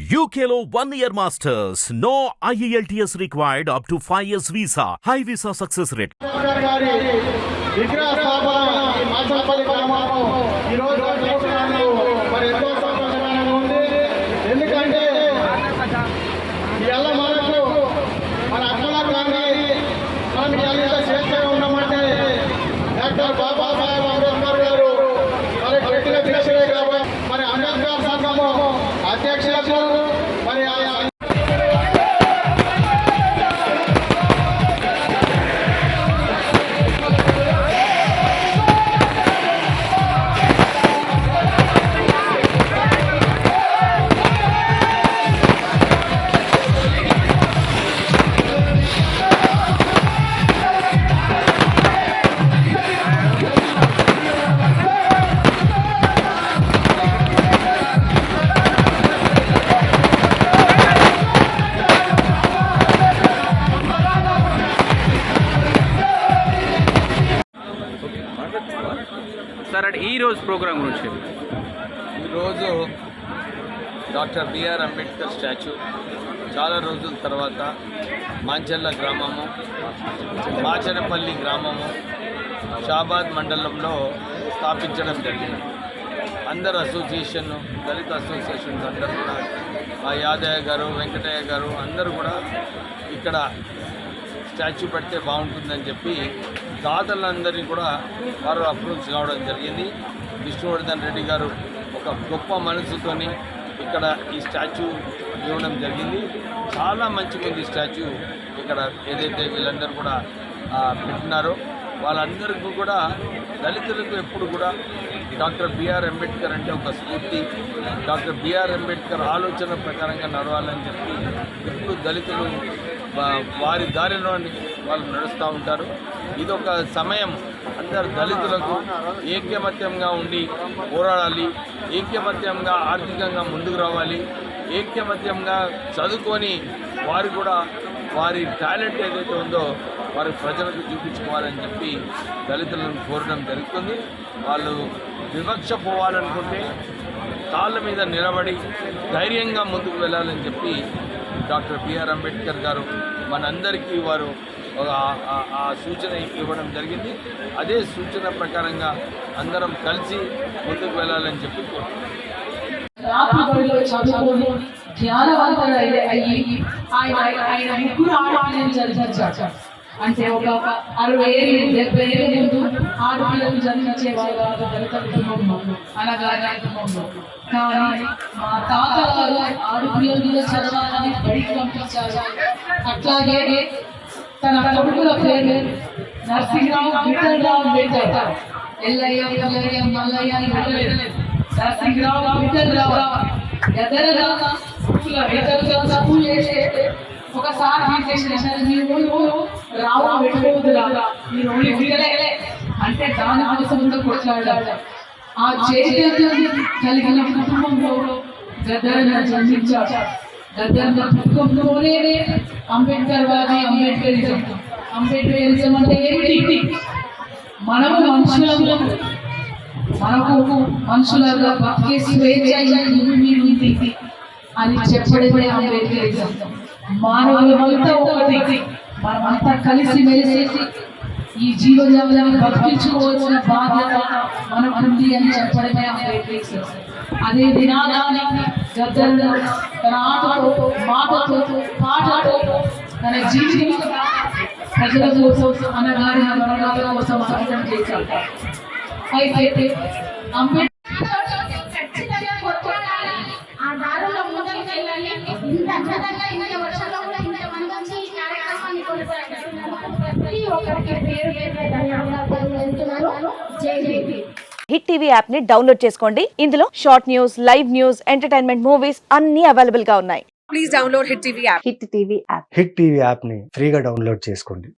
UKLO 1 year masters. No IELTS required up to 5 years visa. High visa success rate. Sir అంటే ఈరోజు programme గురించి ఈరోజు doctor BR Ambedkar statue చాలా రోజుల తర్వాత మాంచెల్ల గ్రామము, మాచనపల్లి గ్రామము, షాబాద్ మండలంలో స్థాపించడం జరిగింది. అందరు అసోసియేషన్, దళిత అసోసియేషన్స్ అందరూ కూడా, ఆ యాదయ్య గారు, వెంకటయ్య గారు అందరూ కూడా ఇక్కడ స్టాచ్యూ పెడితే బాగుంటుందని చెప్పి దాతలందరినీ కూడా వారు అప్రోచ్ కావడం జరిగింది. విష్ణువర్ధన్ రెడ్డి గారు ఒక గొప్ప మనసుతోని ఇక్కడ ఈ స్టాచ్యూ ఇవ్వడం జరిగింది. చాలా మంచిగా ఉంది స్టాచ్యూ. ఇక్కడ ఏదైతే వీళ్ళందరూ కూడా పెట్టినారో వాళ్ళందరికీ కూడా దళితులకు ఎప్పుడు కూడా డాక్టర్ బిఆర్ అంబేద్కర్ అంటే ఒక స్ఫూర్తి. డాక్టర్ బిఆర్ అంబేద్కర్ ఆలోచన ప్రకారంగా నడవాలని చెప్పి ఎప్పుడు దళితులు వారి దారిలో వాళ్ళు నడుస్తూ ఉంటారు. ఇదొక సమయం, అందరు దళితులకు ఐక్యమత్యంగా ఉండి పోరాడాలి, ఐక్యమత్యంగా ఆర్థికంగా ముందుకు రావాలి, ఐక్యమత్యంగా చదువుకొని వారు కూడా వారి టాలెంట్ ఏదైతే ఉందో వారి ప్రజలకు చూపించుకోవాలని చెప్పి దళితులను కోరడం జరుగుతుంది. వాళ్ళు వివక్ష పోవాలనుకుంటే కాళ్ళ మీద నిలబడి ధైర్యంగా ముందుకు వెళ్ళాలని చెప్పి డాక్టర్ బిఆర్ అంబేద్కర్ గారు మనందరికీ వారు ఆ సూచన ఇవ్వడం జరిగింది. అదే సూచన ప్రకారంగా అందరం కలిసి ముందుకు వెళ్ళాలని చెప్పి అంటే ఒక 60 ఏళ్ళు 70 ఏళ్ళ ముందు ఆడపిల్లలు జన్మించేవారు దళిత కుటుంబంలో, అనగా కుటుంబంలో. కానీ మా తాతగారు ఆడపిల్లలు చదవాలని బయట పంపించారు. అట్లాగే తన కొడుకుల పేరు నరసింహరావు, విఠలరావు పెట్టారు. ఎల్లయ్య, పుల్లయ్య, మల్లయ్య అని పెట్టలేదు. నరసింహరావు, విఠలరావు ఎదరగా స్కూల్ చేసే ఒకసారి మీరు రావు పెట్టుకోవద్దురా, మీరు ఓన్లీ విడలే అంటే దానికోసం కొట్లాడాలి. ఆ చైతన్యం కలిగిన కుటుంబంలో గద్దరన్న జన్మించాడు. గద్దరన్న కుటుంబంలోనే అంబేద్కర్ వాది, అంబేద్కరిజం అంటే ఏమిటి? మనము మనుషులుగా బతికే స్వేచ్ఛ ఉంది అని చెప్పడమే అంబేద్కరిజం. మానవులంతా ఒకటి, మనమంతా కలిసి మెలిసేసి ఈ జీవజాలను బతికించుకోవాల్సిన బాధ్యత మనకు ఉంది అని చెప్పడమే అంబేద్కరిజం. అదే వినాదాన్ని గద్దరన్న తన ఆటతో, మాటతో, పాటతో, తన జీవితంతో ప్రజల కోసం, అనగారి వర్గాల కోసం అంకితం చేశాడు. అయితే అంబేద్కర్ హిట్ టీవీ యాప్ ని డౌన్లోడ్ చేసుకోండి. ఇందులో short news, live news, entertainment movies అన్ని అవైలబుల్ గా ఉన్నాయి. Please download hit TV app. Hit TV app ని ఫ్రీగా డౌన్లోడ్ చేసుకోండి.